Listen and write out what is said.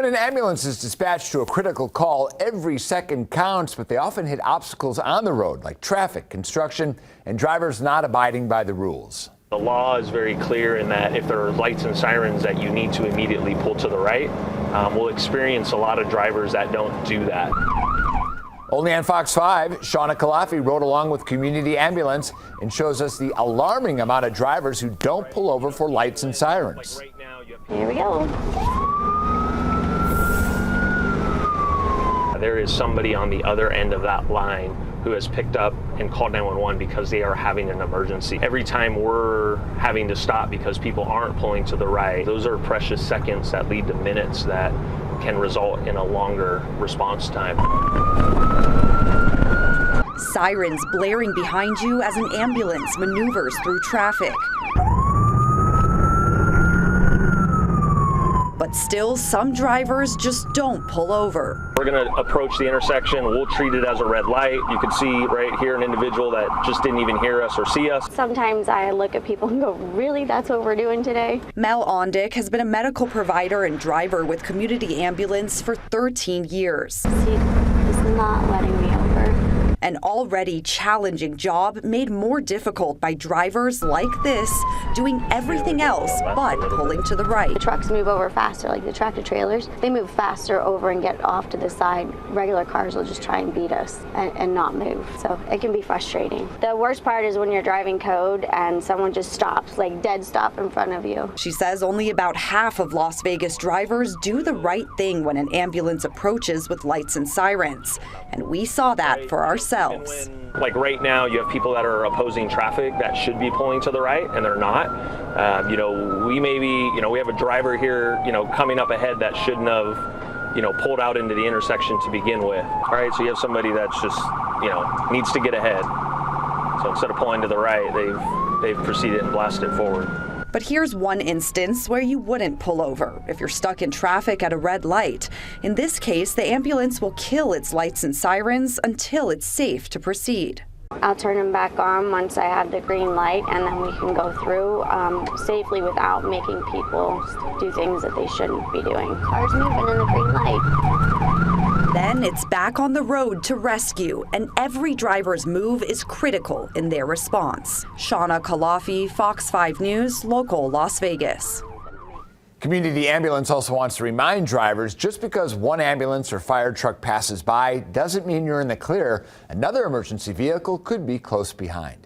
When an ambulance is dispatched to a critical call, every second counts, but they often hit obstacles on the road like traffic, construction, and drivers not abiding by the rules. The law is very clear in that if there are lights and sirens that you need to immediately pull to the right. We'll experience a lot of drivers that don't do that. Only on Fox 5, Shauna Kalafi rode along with Community Ambulance and shows us the alarming amount of drivers who don't pull over for lights and sirens. Here we go. There is somebody on the other end of that line who has picked up and called 911 because they are having an emergency. Every time we're having to stop because people aren't pulling to the right, those are precious seconds that lead to minutes that can result in a longer response time. Sirens blaring behind you as an ambulance maneuvers through traffic. But still, some drivers just don't pull over. We're going to approach the intersection. We'll treat it as a red light. You can see right here an individual that just didn't even hear us or see us. Sometimes I look at people and go, really, that's what we're doing today? Mel Ondick has been a medical provider and driver with Community Ambulance for 13 years. He is not letting me over. An already challenging job made more difficult by drivers like this doing everything else but pulling to the right. The trucks move over faster, like the tractor trailers. They move faster over and get off to the side. Regular cars will just try and beat us and not move. So it can be frustrating. The worst part is when you're driving code and someone just stops, like dead stop in front of you. She says only about half of Las Vegas drivers do the right thing when an ambulance approaches with lights and sirens. And we saw that for ourselves. Like right now, you have people that are opposing traffic that should be pulling to the right, and they're not. We have a driver here, coming up ahead that shouldn't have, pulled out into the intersection to begin with. All right, so you have somebody that's just, needs to get ahead. So instead of pulling to the right, they've proceeded and blasted forward. But here's one instance where you wouldn't pull over if you're stuck in traffic at a red light. In this case, the ambulance will kill its lights and sirens until it's safe to proceed. I'll turn them back on once I have the green light, and then we can go through safely without making people do things that they shouldn't be doing. Cars moving in the green light. Then it's back on the road to rescue, and every driver's move is critical in their response. Shauna Kalafi, Fox 5 News, local Las Vegas. Community Ambulance also wants to remind drivers just because one ambulance or fire truck passes by doesn't mean you're in the clear. Another emergency vehicle could be close behind.